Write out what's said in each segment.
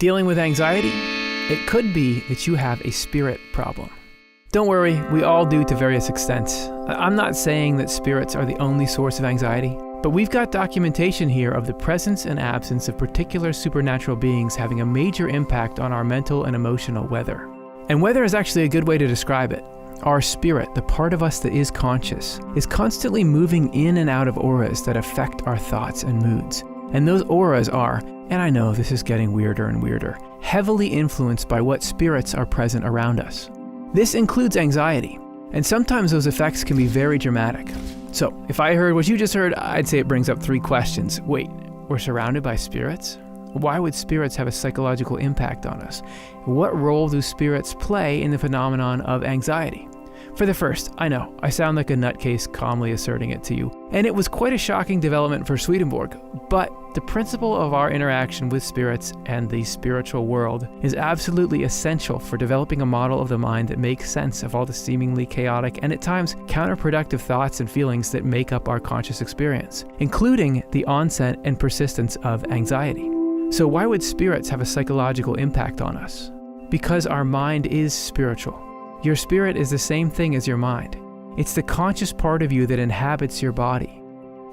Dealing with anxiety? It could be that you have a spirit problem. Don't worry, we all do to various extents. I'm not saying that spirits are the only source of anxiety, but we've got documentation here of the presence and absence of particular supernatural beings having a major impact on our mental and emotional weather. And weather is actually a good way to describe it. Our spirit, the part of us that is conscious, is constantly moving in and out of auras that affect our thoughts and moods. And those auras are, and I know this is getting weirder and weirder, heavily influenced by what spirits are present around us. This includes anxiety, and sometimes those effects can be very dramatic. So, if I heard what you just heard, I'd say it brings up three questions. Wait, we're surrounded by spirits? Why would spirits have a psychological impact on us? What role do spirits play in the phenomenon of anxiety? For the first, I know, I sound like a nutcase calmly asserting it to you, and it was quite a shocking development for Swedenborg, but the principle of our interaction with spirits and the spiritual world is absolutely essential for developing a model of the mind that makes sense of all the seemingly chaotic and at times counterproductive thoughts and feelings that make up our conscious experience, including the onset and persistence of anxiety. So why would spirits have a psychological impact on us? Because our mind is spiritual. Your spirit is the same thing as your mind. It's the conscious part of you that inhabits your body.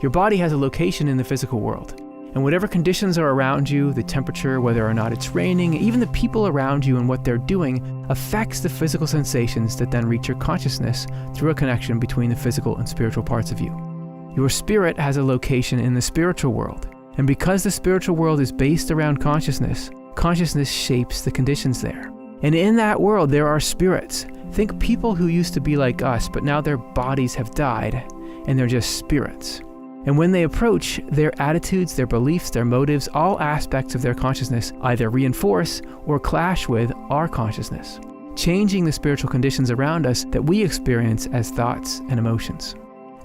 Your body has a location in the physical world, and whatever conditions are around you, the temperature, whether or not it's raining, even the people around you and what they're doing, affects the physical sensations that then reach your consciousness through a connection between the physical and spiritual parts of you. Your spirit has a location in the spiritual world, and because the spiritual world is based around consciousness, consciousness shapes the conditions there. And in that world, there are spirits. Think people who used to be like us, but now their bodies have died, and they're just spirits. And when they approach, their attitudes, their beliefs, their motives, all aspects of their consciousness either reinforce or clash with our consciousness, changing the spiritual conditions around us that we experience as thoughts and emotions.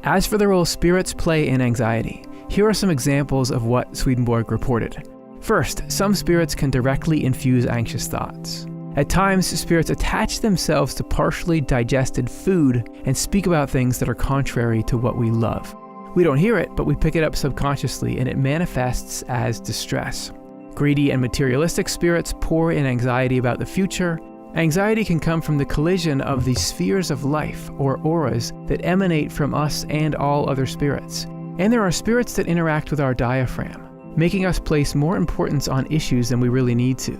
As for the role spirits play in anxiety, here are some examples of what Swedenborg reported. First, some spirits can directly infuse anxious thoughts. At times, spirits attach themselves to partially digested food and speak about things that are contrary to what we love. We don't hear it, but we pick it up subconsciously, and it manifests as distress. Greedy and materialistic spirits pour in anxiety about the future. Anxiety can come from the collision of the spheres of life, or auras, that emanate from us and all other spirits. And there are spirits that interact with our diaphragm, making us place more importance on issues than we really need to.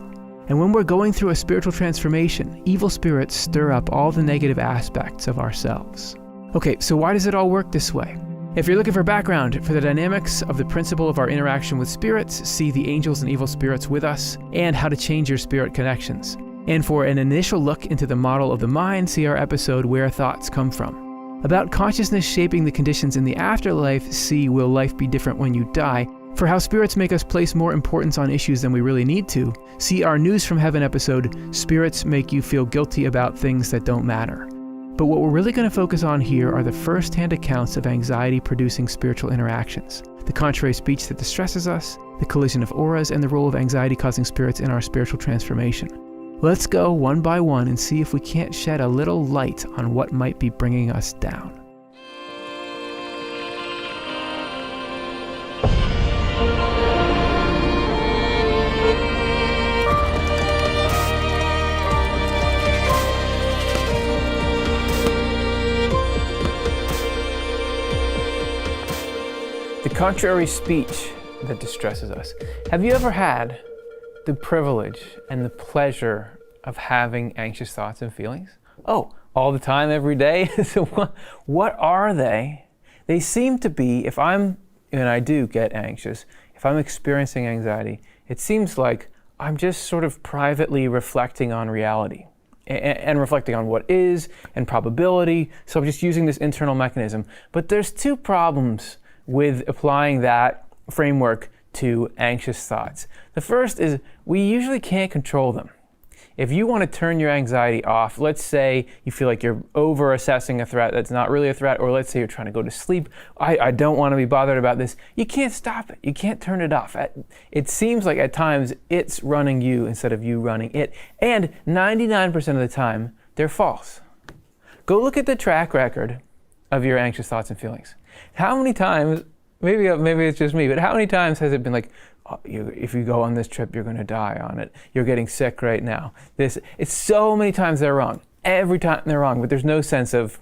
And when we're going through a spiritual transformation, evil spirits stir up all the negative aspects of ourselves. Okay, so why does it all work this way? If you're looking for background for the dynamics of the principle of our interaction with spirits, see the angels and evil spirits with us, and how to change your spirit connections. And for an initial look into the model of the mind, see our episode Where Thoughts Come From. About consciousness shaping the conditions in the afterlife, see Will Life Be Different When You Die? For how spirits make us place more importance on issues than we really need to, see our News from Heaven episode, Spirits Make You Feel Guilty About Things That Don't Matter. But what we're really going to focus on here are the first-hand accounts of anxiety-producing spiritual interactions, the contrary speech that distresses us, the collision of auras, and the role of anxiety-causing spirits in our spiritual transformation. Let's go one by one and see if we can't shed a little light on what might be bringing us down. The contrary speech that distresses us. Have you ever had the privilege and the pleasure of having anxious thoughts and feelings? Oh, all the time, every day? So what are they? They seem to be, and I do get anxious, if I'm experiencing anxiety, it seems like I'm just sort of privately reflecting on reality and reflecting on what is and probability. So I'm just using this internal mechanism. But there's two problems with applying that framework to anxious thoughts. The first is we usually can't control them. If you want to turn your anxiety off, let's say you feel like you're over-assessing a threat that's not really a threat, or let's say you're trying to go to sleep, I don't want to be bothered about this, you can't stop it. You can't turn it off. It seems like at times it's running you instead of you running it. And 99% of the time, they're false. Go look at the track record of your anxious thoughts and feelings. How many times, maybe it's just me, but how many times has it been like, if you go on this trip, you're going to die on it. You're getting sick right now. It's so many times they're wrong. Every time they're wrong, but there's no sense of,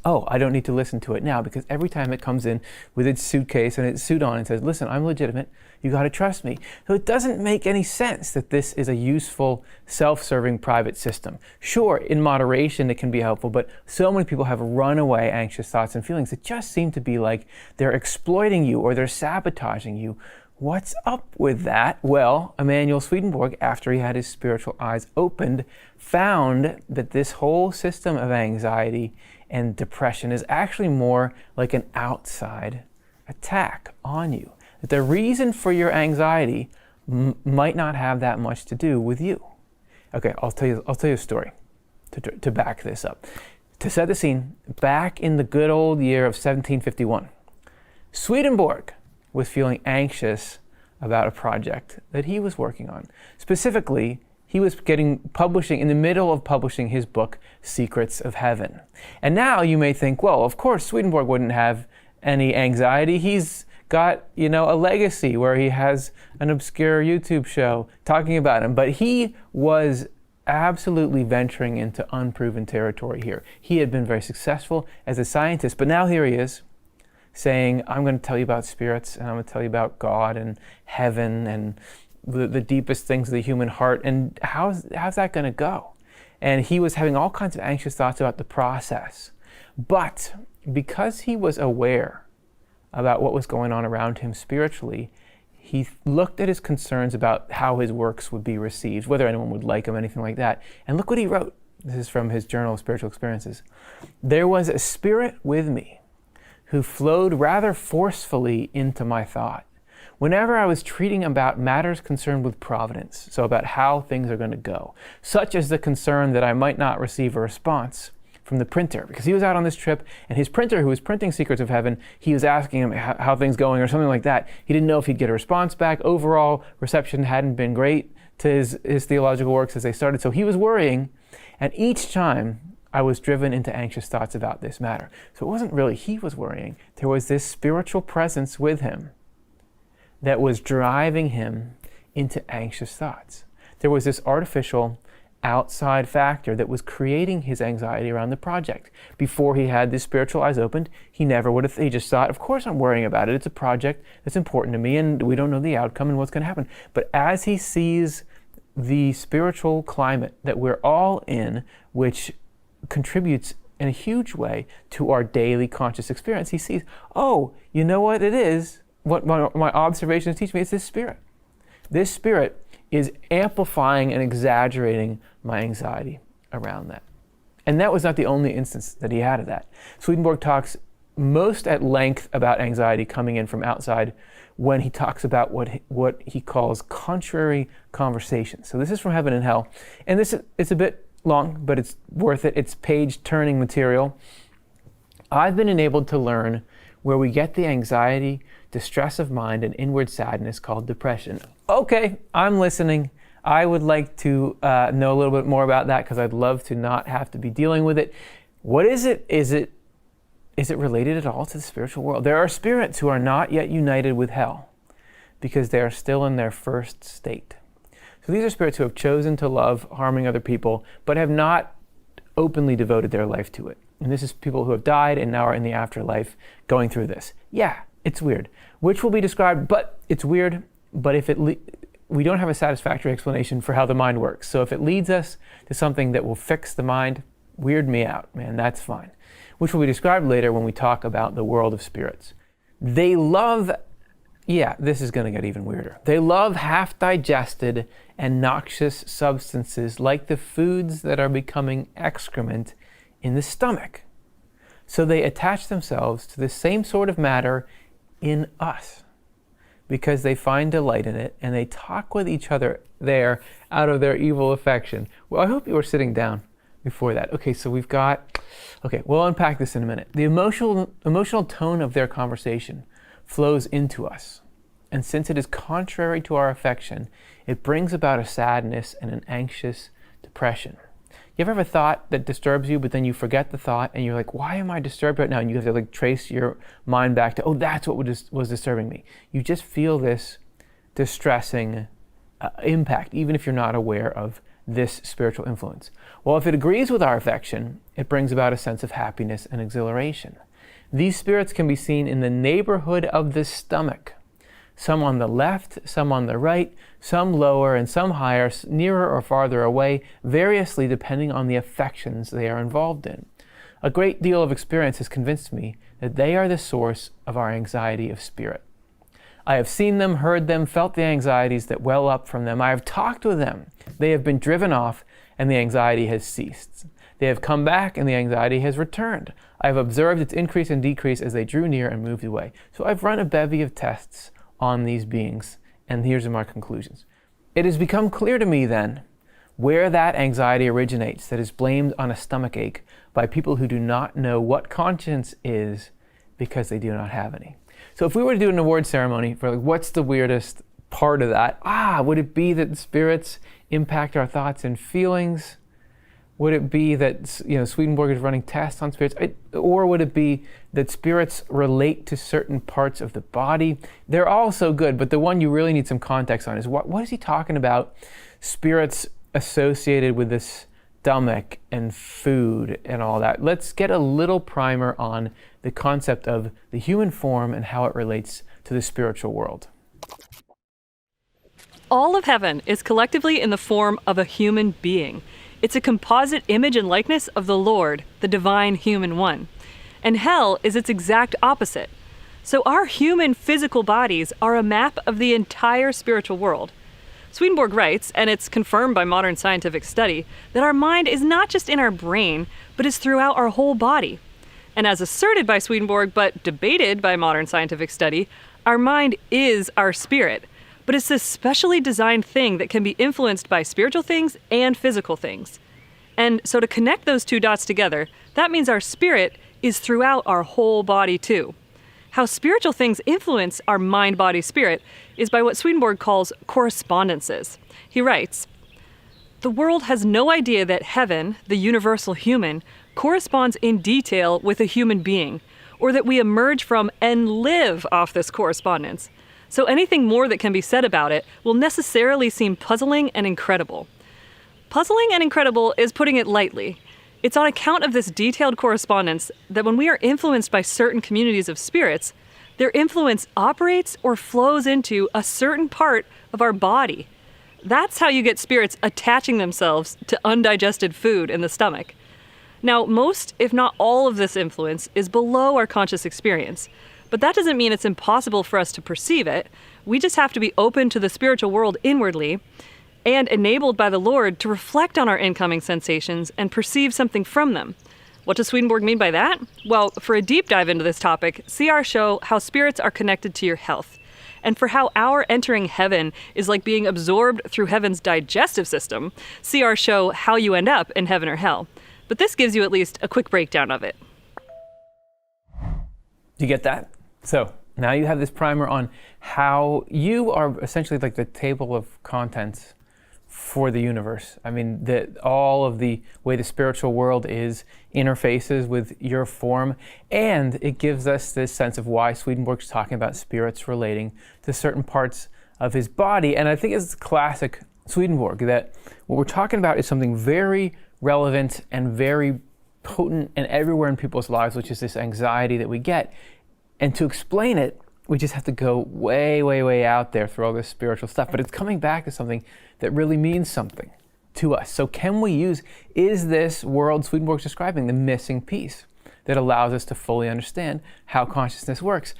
oh, I don't need to listen to it now, because every time it comes in with its suitcase and its suit on and says, listen, I'm legitimate, you got to trust me. So it doesn't make any sense that this is a useful, self-serving private system. Sure, in moderation it can be helpful, but so many people have runaway anxious thoughts and feelings that just seem to be like they're exploiting you or they're sabotaging you. What's up with that? Well, Emanuel Swedenborg, after he had his spiritual eyes opened, found that this whole system of anxiety and depression is actually more like an outside attack on you. That the reason for your anxiety might not have that much to do with you. Okay, I'll tell you a story to back this up. To set the scene, back in the good old year of 1751, Swedenborg was feeling anxious about a project that he was working on. Specifically, he was publishing in the middle of publishing his book, Secrets of Heaven. And now you may think, well, of course, Swedenborg wouldn't have any anxiety. He's got, a legacy where he has an obscure YouTube show talking about him. But he was absolutely venturing into unproven territory here. He had been very successful as a scientist, but now here he is saying, I'm going to tell you about spirits, and I'm going to tell you about God and heaven and the deepest things of the human heart, and how's that going to go? And he was having all kinds of anxious thoughts about the process. But because he was aware about what was going on around him spiritually, he looked at his concerns about how his works would be received, whether anyone would like them, anything like that. And look what he wrote. This is from his Journal of Spiritual Experiences. There was a spirit with me who flowed rather forcefully into my thought whenever I was treating about matters concerned with providence, so about how things are going to go, such as the concern that I might not receive a response from the printer, because he was out on this trip, and his printer, who was printing Secrets of Heaven, he was asking him how things going or something like that. He didn't know if he'd get a response back. Overall, reception hadn't been great to his theological works as they started, so he was worrying, and each time I was driven into anxious thoughts about this matter. So it wasn't really he was worrying. There was this spiritual presence with him that was driving him into anxious thoughts. There was this artificial outside factor that was creating his anxiety around the project. Before he had his spiritual eyes opened, he never would have, he just thought, of course I'm worrying about it. It's a project that's important to me and we don't know the outcome and what's going to happen. But as he sees the spiritual climate that we're all in, which contributes in a huge way to our daily conscious experience, he sees, oh, you know what it is? What my observations teach me is this spirit. This spirit is amplifying and exaggerating my anxiety around that. And that was not the only instance that he had of that. Swedenborg talks most at length about anxiety coming in from outside when he talks about what he calls contrary conversations. So this is from Heaven and Hell. And it's a bit long, but it's worth it. It's page-turning material. I've been enabled to learn where we get the anxiety, distress of mind, and inward sadness called depression. Okay, I'm listening. I would like to know a little bit more about that because I'd love to not have to be dealing with it. What is it? Is it related at all to the spiritual world? There are spirits who are not yet united with hell because they are still in their first state. So these are spirits who have chosen to love harming other people, but have not openly devoted their life to it. And this is people who have died and now are in the afterlife going through this. Yeah, it's weird. Which will be described, but it's weird, but if we don't have a satisfactory explanation for how the mind works. So if it leads us to something that will fix the mind, weird me out, man, that's fine. Which will be described later when we talk about the world of spirits. They love, yeah, this is going to get even weirder. They love half-digested and noxious substances like the foods that are becoming excrement in the stomach. So they attach themselves to the same sort of matter in us because they find delight in it, and they talk with each other there out of their evil affection. Well, I hope you were sitting down before that. Okay, so we'll unpack this in a minute. The emotional tone of their conversation flows into us. And since it is contrary to our affection, it brings about a sadness and an anxious depression. You ever have a thought that disturbs you, but then you forget the thought, and you're like, why am I disturbed right now? And you have to trace your mind back to, oh, that's what was disturbing me. You just feel this distressing impact, even if you're not aware of this spiritual influence? Well, if it agrees with our affection, it brings about a sense of happiness and exhilaration. These spirits can be seen in the neighborhood of the stomach. Some on the left, some on the right, some lower and some higher, nearer or farther away, variously depending on the affections they are involved in. A great deal of experience has convinced me that they are the source of our anxiety of spirit. I have seen them, heard them, felt the anxieties that well up from them. I have talked with them. They have been driven off and the anxiety has ceased. They have come back and the anxiety has returned. I have observed its increase and decrease as they drew near and moved away. So I've run a bevy of tests on these beings, and here's my conclusions. It has become clear to me then where that anxiety originates that is blamed on a stomach ache by people who do not know what conscience is because they do not have any. So if we were to do an award ceremony for what's the weirdest part of that, would it be that spirits impact our thoughts and feelings? Would it be that Swedenborg is running tests on spirits? Or would it be that spirits relate to certain parts of the body? They're all so good, but the one you really need some context on is what is he talking about? Spirits associated with this stomach and food and all that. Let's get a little primer on the concept of the human form and how it relates to the spiritual world. All of heaven is collectively in the form of a human being. It's a composite image and likeness of the Lord, the divine human one. And hell is its exact opposite. So our human physical bodies are a map of the entire spiritual world. Swedenborg writes, and it's confirmed by modern scientific study, that our mind is not just in our brain, but is throughout our whole body. And as asserted by Swedenborg, but debated by modern scientific study, our mind is our spirit. But it's this specially designed thing that can be influenced by spiritual things and physical things. And so to connect those two dots together, that means our spirit is throughout our whole body too. How spiritual things influence our mind, body, spirit is by what Swedenborg calls correspondences. He writes, "The world has no idea that heaven, the universal human, corresponds in detail with a human being, or that we emerge from and live off this correspondence. So anything more that can be said about it will necessarily seem puzzling and incredible." Puzzling and incredible is putting it lightly. It's on account of this detailed correspondence that when we are influenced by certain communities of spirits, their influence operates or flows into a certain part of our body. That's how you get spirits attaching themselves to undigested food in the stomach. Now, most, if not all of this influence is below our conscious experience. But that doesn't mean it's impossible for us to perceive it. We just have to be open to the spiritual world inwardly and enabled by the Lord to reflect on our incoming sensations and perceive something from them. What does Swedenborg mean by that? Well, for a deep dive into this topic, see our show, How Spirits Are Connected to Your Health. And for how our entering heaven is like being absorbed through heaven's digestive system, see our show, How You End Up in Heaven or Hell. But this gives you at least a quick breakdown of it. Do you get that? So now you have this primer on how you are essentially like the table of contents for the universe. I mean, all of the way the spiritual world is interfaces with your form, and it gives us this sense of why Swedenborg's talking about spirits relating to certain parts of his body. And I think it's classic Swedenborg that what we're talking about is something very relevant and very potent and everywhere in people's lives, which is this anxiety that we get. And to explain it, we just have to go way, way, way out there through all this spiritual stuff. But it's coming back to something that really means something to us. So is this world Swedenborg's describing the missing piece that allows us to fully understand how consciousness works?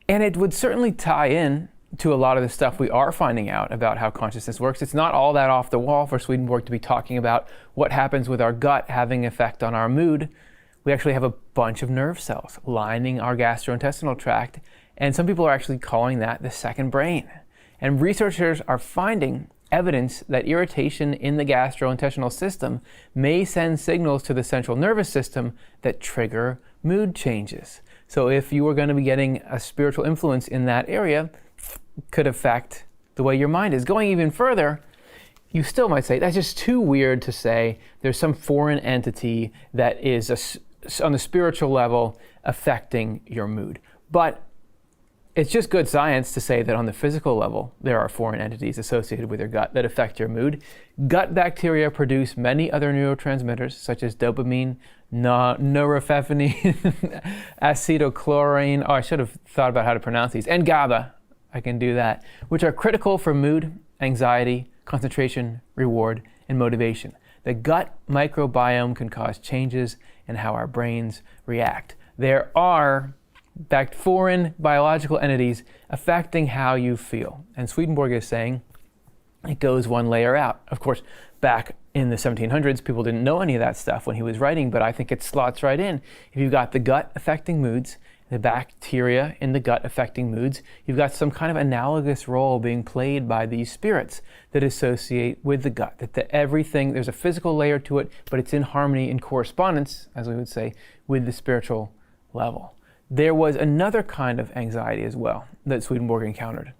And it would certainly tie in to a lot of the stuff we are finding out about how consciousness works. It's not all that off the wall for Swedenborg to be talking about what happens with our gut having effect on our mood. We actually have a bunch of nerve cells lining our gastrointestinal tract, and some people are actually calling that the second brain. And researchers are finding evidence that irritation in the gastrointestinal system may send signals to the central nervous system that trigger mood changes. So if you were going to be getting a spiritual influence in that area, could affect the way your mind is. Going even further, you still might say, that's just too weird to say there's some foreign entity that is on the spiritual level affecting your mood. But it's just good science to say that on the physical level, there are foreign entities associated with your gut that affect your mood. Gut bacteria produce many other neurotransmitters, such as dopamine, norepinephrine, acetylcholine, I should have thought about how to pronounce these, and GABA, I can do that, which are critical for mood, anxiety, concentration, reward, and motivation. The gut microbiome can cause changes in how our brains react. There are foreign biological entities affecting how you feel. And Swedenborg is saying it goes one layer out. Of course, back in the 1700s, people didn't know any of that stuff when he was writing, but I think it slots right in. If you've got the gut affecting moods, the bacteria in the gut affecting moods, you've got some kind of analogous role being played by these spirits that associate with the gut, that everything, there's a physical layer to it, but it's in harmony, in correspondence, as we would say, with the spiritual level. There was another kind of anxiety as well that Swedenborg encountered.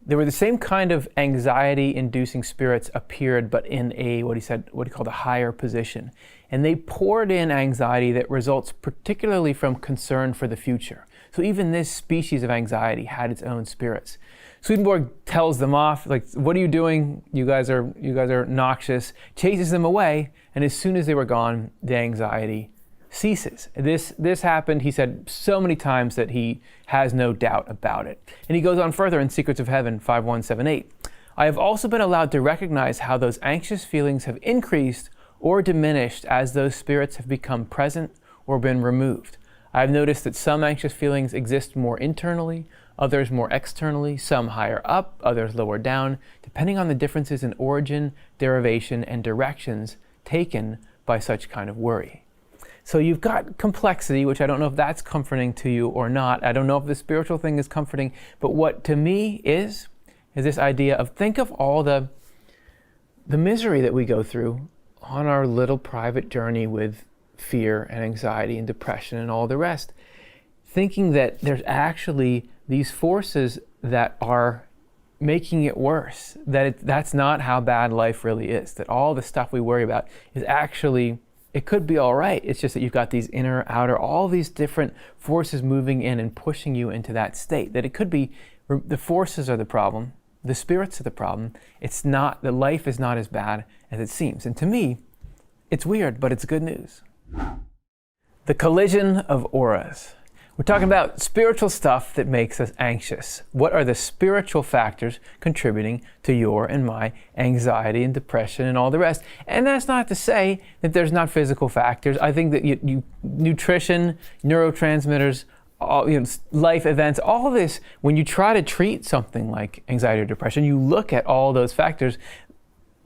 There were the same kind of anxiety-inducing spirits appeared, but in what he called a higher position. And they poured in anxiety that results particularly from concern for the future. So even this species of anxiety had its own spirits. Swedenborg tells them off, like, what are you doing? You guys are noxious, chases them away, and as soon as they were gone, the anxiety ceases. This happened, he said, so many times that he has no doubt about it. And he goes on further in Secrets of Heaven 5178. I have also been allowed to recognize how those anxious feelings have increased or diminished as those spirits have become present or been removed. I have noticed that some anxious feelings exist more internally, others more externally, some higher up, others lower down, depending on the differences in origin, derivation, and directions taken by such kind of worry. So you've got complexity, which I don't know if that's comforting to you or not. I don't know if the spiritual thing is comforting, but what to me is this idea of, think of all the misery that we go through on our little private journey with fear and anxiety and depression and all the rest. Thinking that there's actually these forces that are making it worse, that's not how bad life really is, that all the stuff we worry about is actually, it could be all right. It's just that you've got these inner, outer, all these different forces moving in and pushing you into that state. That it could be the forces are the problem, the spirits are the problem. It's not, the life is not as bad as it seems. And to me, it's weird, but it's good news. The collision of auras. We're talking about spiritual stuff that makes us anxious. What are the spiritual factors contributing to your and my anxiety and depression and all the rest? And that's not to say that there's not physical factors. I think that nutrition, neurotransmitters, life events, all of this, when you try to treat something like anxiety or depression, you look at all those factors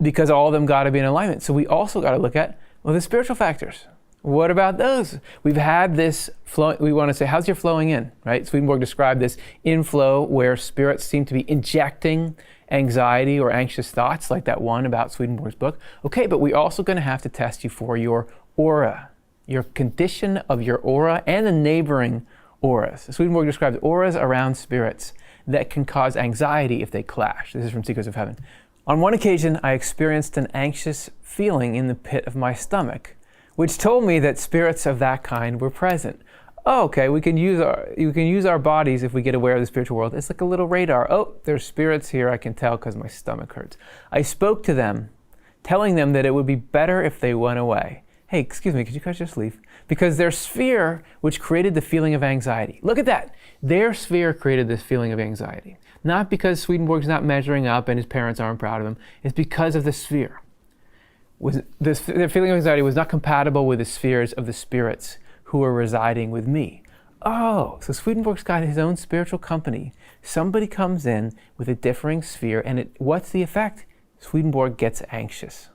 because all of them got to be in alignment. So we also got to look at, the spiritual factors. What about those? We've had this flow, we want to say, how's your flowing in, right? Swedenborg described this inflow where spirits seem to be injecting anxiety or anxious thoughts, like that one about Swedenborg's book. Okay, but we're also going to have to test you for your aura, your condition of your aura and the neighboring auras. Swedenborg describes auras around spirits that can cause anxiety if they clash. This is from Secrets of Heaven. On one occasion, I experienced an anxious feeling in the pit of my stomach, which told me that spirits of that kind were present. Oh, okay, you can use our bodies if we get aware of the spiritual world. It's like a little radar. Oh, there's spirits here, I can tell because my stomach hurts. I spoke to them, telling them that it would be better if they went away. Hey, excuse me, could you guys just leave? Because their sphere, which created the feeling of anxiety. Look at that. Their sphere created this feeling of anxiety. Not because Swedenborg's not measuring up and his parents aren't proud of him. It's because of the sphere. The feeling of anxiety was not compatible with the spheres of the spirits who were residing with me. Oh, so Swedenborg's got his own spiritual company. Somebody comes in with a differing sphere, and what's the effect? Swedenborg gets anxious.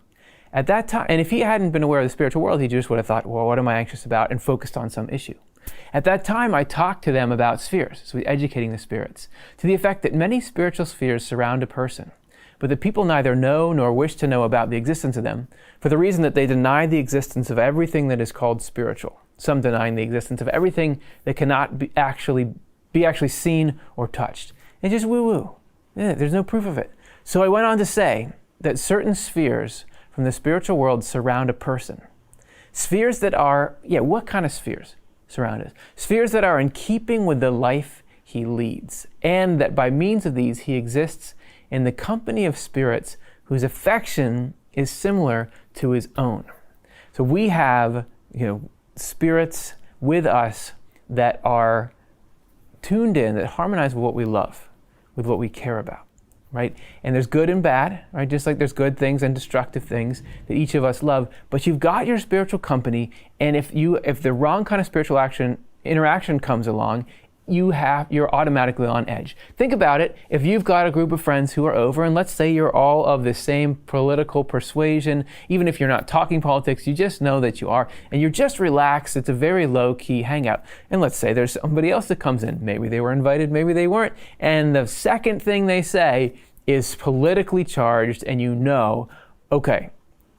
At that time, and if he hadn't been aware of the spiritual world, he just would have thought, well, what am I anxious about? And focused on some issue. At that time, I talked to them about spheres, so educating the spirits, to the effect that many spiritual spheres surround a person, but the people neither know nor wish to know about the existence of them, for the reason that they deny the existence of everything that is called spiritual, some denying the existence of everything that cannot be actually seen or touched. It's just woo-woo. Yeah, there's no proof of it. So I went on to say that certain spheres from the spiritual world surround a person. Spheres that are, what kind of spheres surround us? Spheres that are in keeping with the life he leads, and that by means of these he exists in the company of spirits whose affection is similar to his own. So we have, spirits with us that are tuned in, that harmonize with what we love, with what we care about, right? And there's good and bad, right? Just like there's good things and destructive things that each of us love. But you've got your spiritual company, and if the wrong kind of spiritual interaction comes along, you're automatically on edge. Think about it. If you've got a group of friends who are over, and let's say you're all of the same political persuasion, even if you're not talking politics, you just know that you are, and you're just relaxed. It's a very low-key hangout. And let's say there's somebody else that comes in. Maybe they were invited, maybe they weren't. And the second thing they say is politically charged, and okay,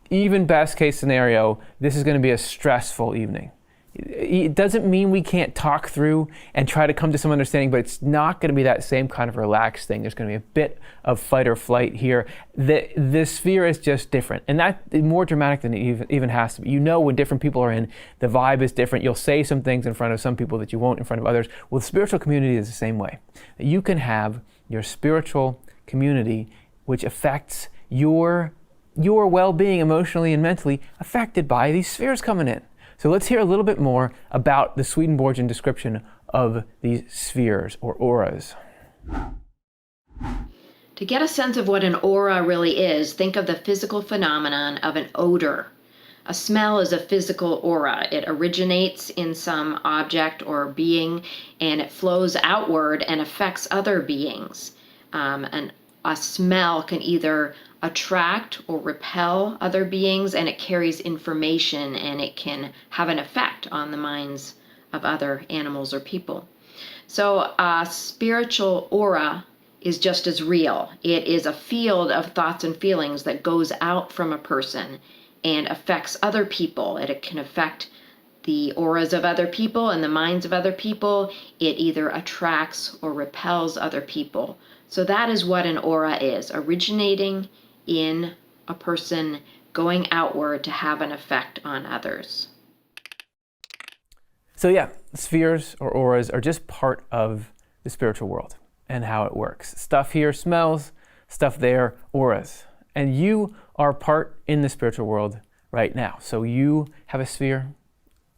even best case scenario, this is going to be a stressful evening. It doesn't mean we can't talk through and try to come to some understanding, but it's not going to be that same kind of relaxed thing. There's going to be a bit of fight or flight here. The sphere is just different, and that's more dramatic than it even has to be. When different people are in, the vibe is different. You'll say some things in front of some people that you won't in front of others. Well, the spiritual community is the same way. You can have your spiritual community, which affects your well-being emotionally and mentally, affected by these spheres coming in. So let's hear a little bit more about the Swedenborgian description of these spheres or auras. To get a sense of what an aura really is, think of the physical phenomenon of an odor. A smell is a physical aura. It originates in some object or being, and it flows outward and affects other beings. And a smell can either attract or repel other beings, and it carries information, and it can have an effect on the minds of other animals or people. So a spiritual aura is just as real. It is a field of thoughts and feelings that goes out from a person and affects other people. It can affect the auras of other people and the minds of other people. It either attracts or repels other people. So that is what an aura is, originating in a person, going outward to have an effect on others. So yeah, spheres or auras are just part of the spiritual world and how it works. Stuff here smells, stuff there auras. And you are part in the spiritual world right now. So you have a sphere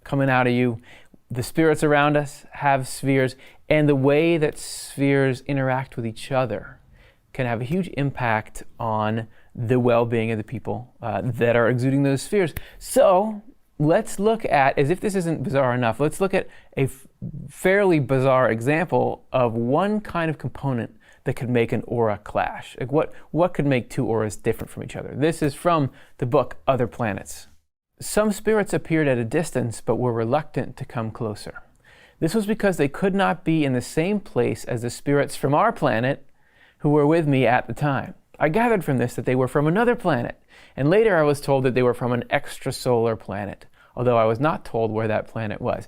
coming out of you. The spirits around us have spheres, and the way that spheres interact with each other can have a huge impact on the well-being of the people that are exuding those spheres. So let's look at, as if this isn't bizarre enough, let's look at a fairly bizarre example of one kind of component that could make an aura clash. Like what could make two auras different from each other? This is from the book Other Planets. Some spirits appeared at a distance but were reluctant to come closer. This was because they could not be in the same place as the spirits from our planet who were with me at the time. I gathered from this that they were from another planet, and later I was told that they were from an extrasolar planet, although I was not told where that planet was.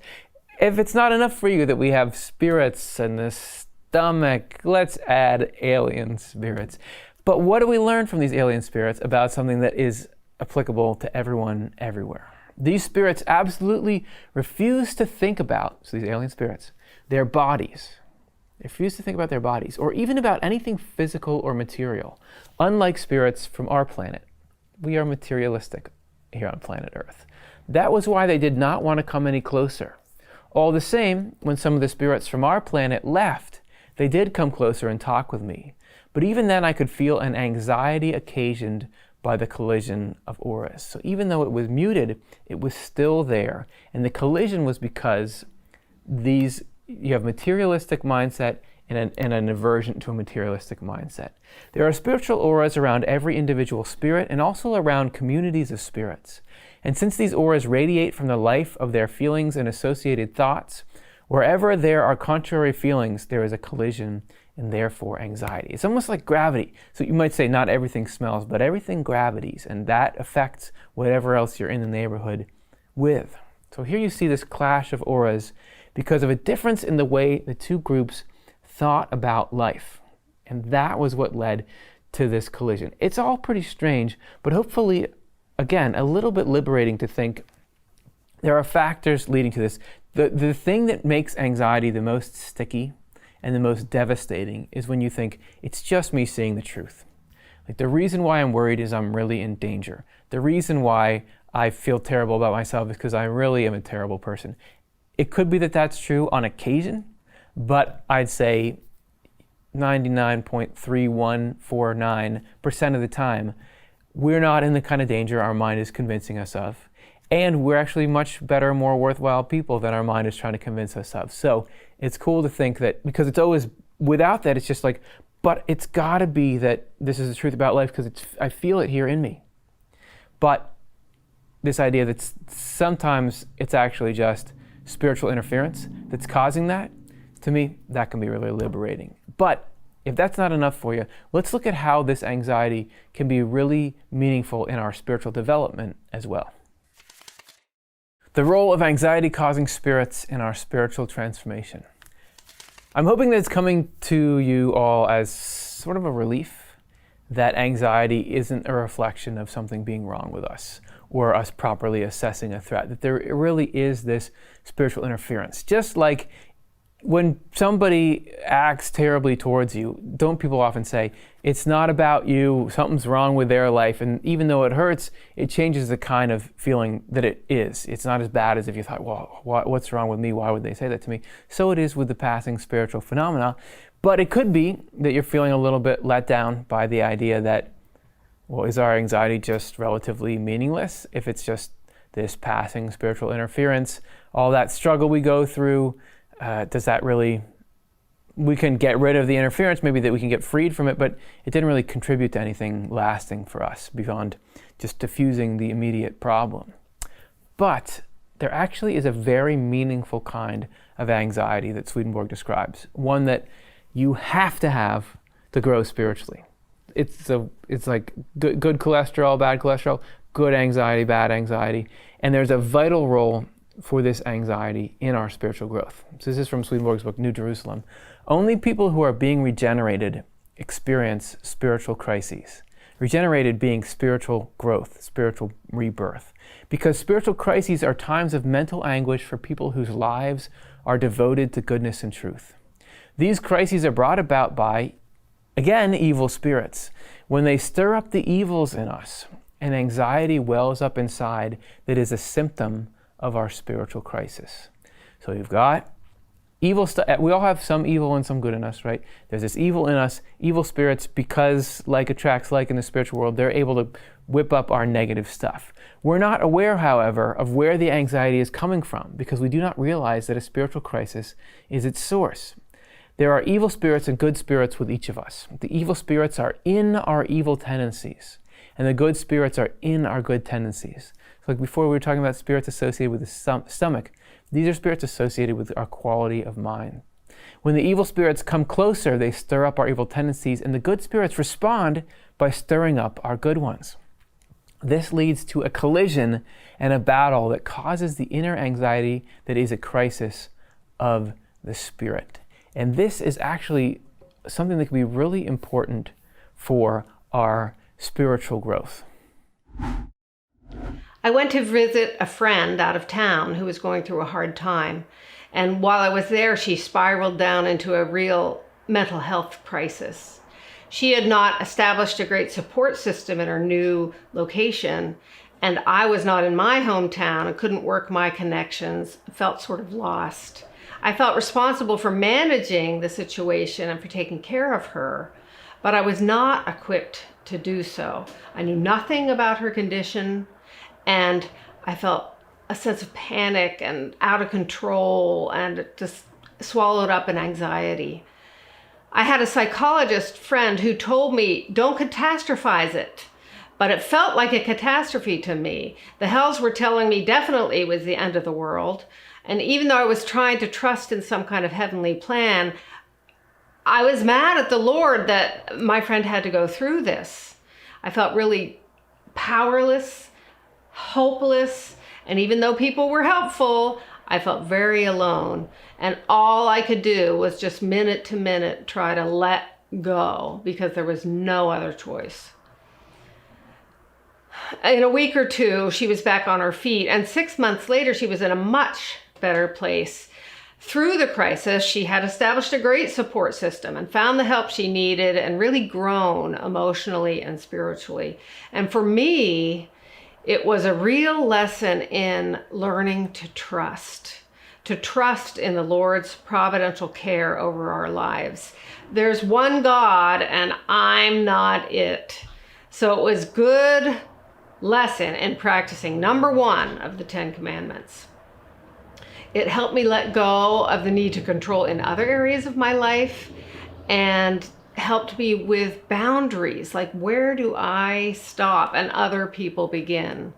If it's not enough for you that we have spirits in the stomach, let's add alien spirits. But what do we learn from these alien spirits about something that is applicable to everyone everywhere? These spirits absolutely refuse to think about, so these alien spirits, their bodies. They refuse to think about their bodies, or even about anything physical or material. Unlike spirits from our planet, we are materialistic here on planet Earth. That was why they did not want to come any closer. All the same, when some of the spirits from our planet left, they did come closer and talk with me. But even then I could feel an anxiety occasioned by the collision of auras. So even though it was muted, it was still there. And the collision was because you have materialistic mindset and an aversion to a materialistic mindset. There are spiritual auras around every individual spirit and also around communities of spirits. And since these auras radiate from the life of their feelings and associated thoughts, wherever there are contrary feelings, there is a collision and therefore anxiety. It's almost like gravity. So you might say not everything smells, but everything gravities, and that affects whatever else you're in the neighborhood with. So here you see this clash of auras because of a difference in the way the two groups thought about life. And that was what led to this collision. It's all pretty strange, but hopefully, again, a little bit liberating to think there are factors leading to this. The thing that makes anxiety the most sticky and the most devastating is when you think, it's just me seeing the truth. Like, the reason why I'm worried is I'm really in danger. The reason why I feel terrible about myself is because I really am a terrible person. It could be that that's true on occasion, but I'd say 99.3149% of the time, we're not in the kind of danger our mind is convincing us of. And we're actually much better, more worthwhile people than our mind is trying to convince us of. So it's cool to think that, because it's always, without that, it's just like, but it's got to be that this is the truth about life because I feel it here in me. But this idea that sometimes it's actually just spiritual interference that's causing that, to me, that can be really liberating. But if that's not enough for you, let's look at how this anxiety can be really meaningful in our spiritual development as well. The role of anxiety-causing spirits in our spiritual transformation. I'm hoping that it's coming to you all as sort of a relief that anxiety isn't a reflection of something being wrong with us or us properly assessing a threat, that there really is this spiritual interference. Just like when somebody acts terribly towards you, don't people often say, it's not about you, something's wrong with their life, and even though it hurts, it changes the kind of feeling that it is. It's not as bad as if you thought, well, what's wrong with me? Why would they say that to me? So it is with the passing spiritual phenomena, but it could be that you're feeling a little bit let down by the idea that, well, is our anxiety just relatively meaningless if it's just this passing spiritual interference, all that struggle we go through? Does that really, we can get rid of the interference, maybe that we can get freed from it, but it didn't really contribute to anything lasting for us beyond just diffusing the immediate problem. But there actually is a very meaningful kind of anxiety that Swedenborg describes, one that you have to grow spiritually. It's like good cholesterol, bad cholesterol, good anxiety, bad anxiety, and there's a vital role for this anxiety in our spiritual growth. So this is from Swedenborg's book, New Jerusalem. Only people who are being regenerated experience spiritual crises. Regenerated being spiritual growth, spiritual rebirth. Because spiritual crises are times of mental anguish for people whose lives are devoted to goodness and truth. These crises are brought about by, again, evil spirits. When they stir up the evils in us, an anxiety wells up inside that is a symptom of our spiritual crisis. So you've got evil stuff. We all have some evil and some good in us, right? There's this evil in us, evil spirits, because like attracts like in the spiritual world, they're able to whip up our negative stuff. We're not aware, however, of where the anxiety is coming from because we do not realize that a spiritual crisis is its source. There are evil spirits and good spirits with each of us. The evil spirits are in our evil tendencies, and the good spirits are in our good tendencies. Like before, we were talking about spirits associated with the stomach. These are spirits associated with our quality of mind. When the evil spirits come closer, they stir up our evil tendencies, and the good spirits respond by stirring up our good ones. This leads to a collision and a battle that causes the inner anxiety that is a crisis of the spirit. And this is actually something that can be really important for our spiritual growth. I went to visit a friend out of town who was going through a hard time. And while I was there, she spiraled down into a real mental health crisis. She had not established a great support system in her new location, and I was not in my hometown and couldn't work my connections, felt sort of lost. I felt responsible for managing the situation and for taking care of her, but I was not equipped to do so. I knew nothing about her condition, and I felt a sense of panic and out of control and just swallowed up in anxiety. I had a psychologist friend who told me, don't catastrophize it. But it felt like a catastrophe to me. The hells were telling me definitely it was the end of the world. And even though I was trying to trust in some kind of heavenly plan, I was mad at the Lord that my friend had to go through this. I felt really powerless, hopeless, and even though people were helpful, I felt very alone. And all I could do was just minute to minute try to let go because there was no other choice. In a week or two, she was back on her feet, and 6 months later, she was in a much better place. Through the crisis, she had established a great support system and found the help she needed and really grown emotionally and spiritually. And for me, it was a real lesson in learning to trust in the Lord's providential care over our lives. There's one God and I'm not it. So it was good lesson in practicing number 1 of the 10 commandments. It helped me let go of the need to control in other areas of my life and helped me with boundaries, like where do I stop and other people begin.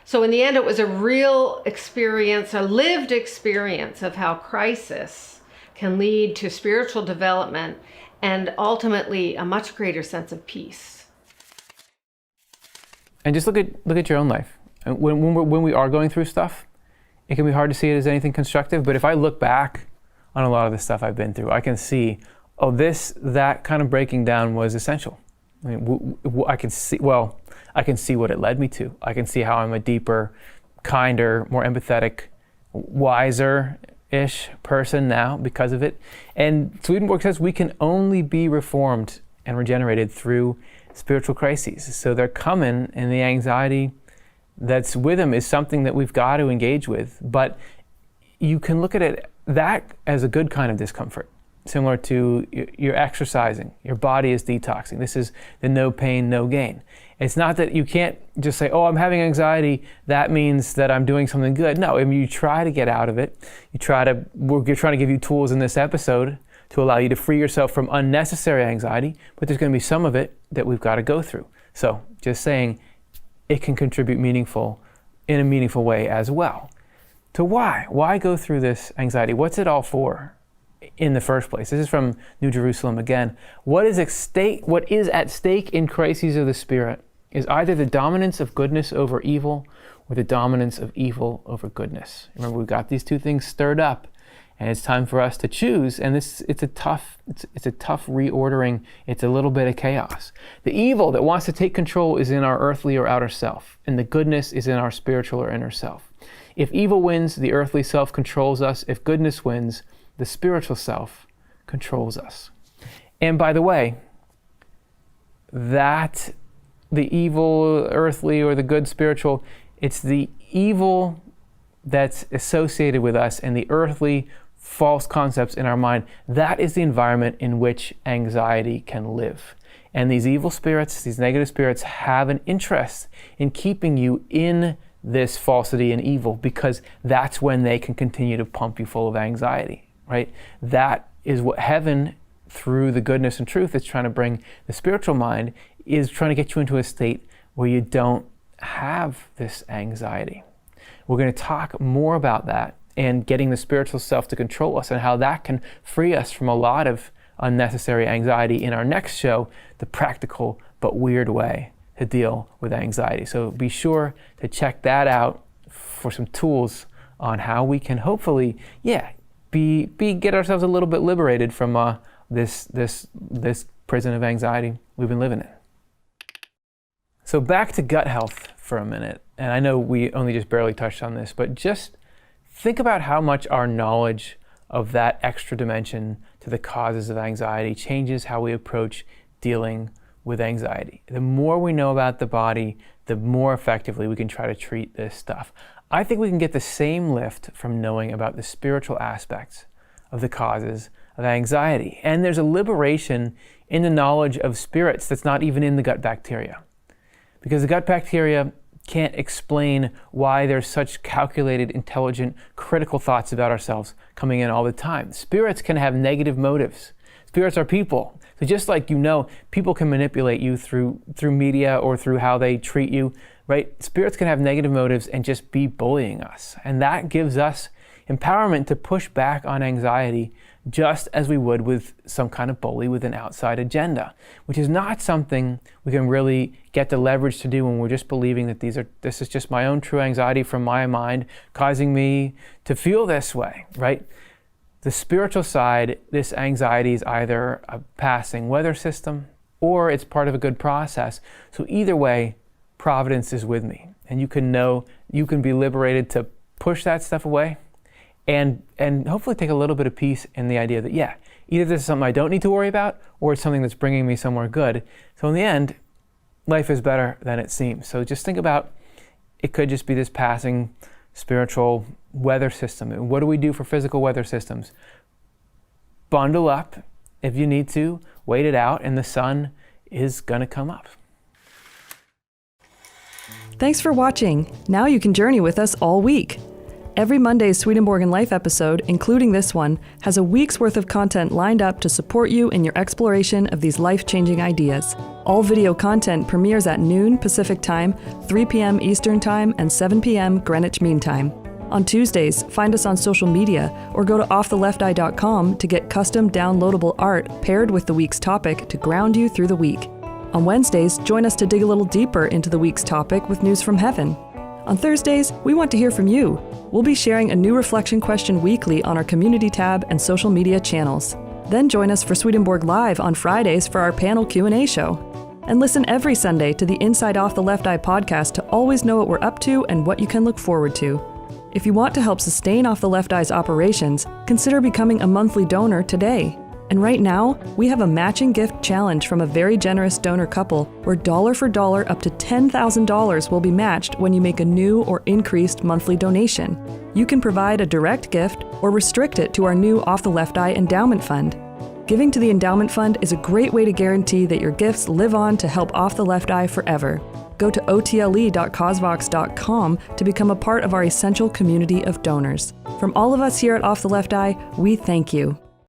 So in the end, it was a real experience, a lived experience of how crisis can lead to spiritual development and ultimately a much greater sense of peace. And just look at your own life. When we are going through stuff, it can be hard to see it as anything constructive, but if I look back on a lot of the stuff I've been through, I can see, that kind of breaking down was essential. I mean, I can see what it led me to. I can see how I'm a deeper, kinder, more empathetic, wiser-ish person now because of it. And Swedenborg says we can only be reformed and regenerated through spiritual crises. So they're coming, and the anxiety that's with them is something that we've got to engage with. But you can look at that as a good kind of discomfort, similar to you're exercising, your body is detoxing. This is the no pain, no gain. It's not that you can't just say, I'm having anxiety, that means that I'm doing something good. No, I mean, you try to get out of it. We're trying to give you tools in this episode to allow you to free yourself from unnecessary anxiety, but there's going to be some of it that we've got to go through. So just saying, it can contribute in a meaningful way as well. So why go through this anxiety? What's it all for in the first place? This is from New Jerusalem again. What is at stake in crises of the spirit is either the dominance of goodness over evil or the dominance of evil over goodness. Remember, we've got these two things stirred up, and it's time for us to choose. And it's a tough reordering. It's a little bit of chaos. The evil that wants to take control is in our earthly or outer self, and the goodness is in our spiritual or inner self. If evil wins, the earthly self controls us. If goodness wins, the spiritual self controls us. And by the way, that the evil earthly or the good spiritual, it's the evil that's associated with us and the earthly false concepts in our mind. That is the environment in which anxiety can live. And these evil spirits, these negative spirits, have an interest in keeping you in this falsity and evil, because that's when they can continue to pump you full of anxiety, right? That is what heaven, through the goodness and truth, is trying to bring the spiritual mind, is trying to get you into a state where you don't have this anxiety. We're going to talk more about that and getting the spiritual self to control us and how that can free us from a lot of unnecessary anxiety in our next show, The Practical But Weird Way to Deal with Anxiety. So be sure to check that out for some tools on how we can hopefully, get ourselves a little bit liberated from this prison of anxiety we've been living in. So back to gut health for a minute. And I know we only just barely touched on this, but just think about how much our knowledge of that extra dimension to the causes of anxiety changes how we approach dealing with anxiety. The more we know about the body, the more effectively we can try to treat this stuff. I think we can get the same lift from knowing about the spiritual aspects of the causes of anxiety. And there's a liberation in the knowledge of spirits that's not even in the gut bacteria. Because the gut bacteria can't explain why there's such calculated, intelligent, critical thoughts about ourselves coming in all the time. Spirits can have negative motives. Spirits are people. So just like people can manipulate you through media or through how they treat you, right? Spirits can have negative motives and just be bullying us. And that gives us empowerment to push back on anxiety just as we would with some kind of bully with an outside agenda, which is not something we can really get the leverage to do when we're just believing that this is just my own true anxiety from my mind causing me to feel this way, right? The spiritual side, this anxiety is either a passing weather system or it's part of a good process. So either way, Providence is with me. And you can be liberated to push that stuff away and hopefully take a little bit of peace in the idea that, yeah, either this is something I don't need to worry about, or it's something that's bringing me somewhere good. So in the end, life is better than it seems. So just think about, it could just be this passing spiritual weather system. And what do we do for physical weather systems? Bundle up if you need to, wait it out, and the sun is gonna come up. Thanks for watching. Now you can journey with us all week. Every Monday's Swedenborg in Life episode, including this one, has a week's worth of content lined up to support you in your exploration of these life-changing ideas. All video content premieres at noon Pacific Time, 3 p.m. Eastern Time, and 7 p.m. Greenwich Mean Time. On Tuesdays, find us on social media or go to offthelefteye.com to get custom downloadable art paired with the week's topic to ground you through the week. On Wednesdays, join us to dig a little deeper into the week's topic with news from heaven. On Thursdays, we want to hear from you. We'll be sharing a new reflection question weekly on our community tab and social media channels. Then join us for Swedenborg Live on Fridays for our panel Q&A show. And listen every Sunday to the Inside Off the Left Eye podcast to always know what we're up to and what you can look forward to. If you want to help sustain Off the Left Eye's operations, consider becoming a monthly donor today. And right now, we have a matching gift challenge from a very generous donor couple where dollar for dollar up to $10,000 will be matched when you make a new or increased monthly donation. You can provide a direct gift or restrict it to our new Off the Left Eye Endowment Fund. Giving to the Endowment Fund is a great way to guarantee that your gifts live on to help Off the Left Eye forever. Go to otle.cosvox.com to become a part of our essential community of donors. From all of us here at Off the Left Eye, we thank you.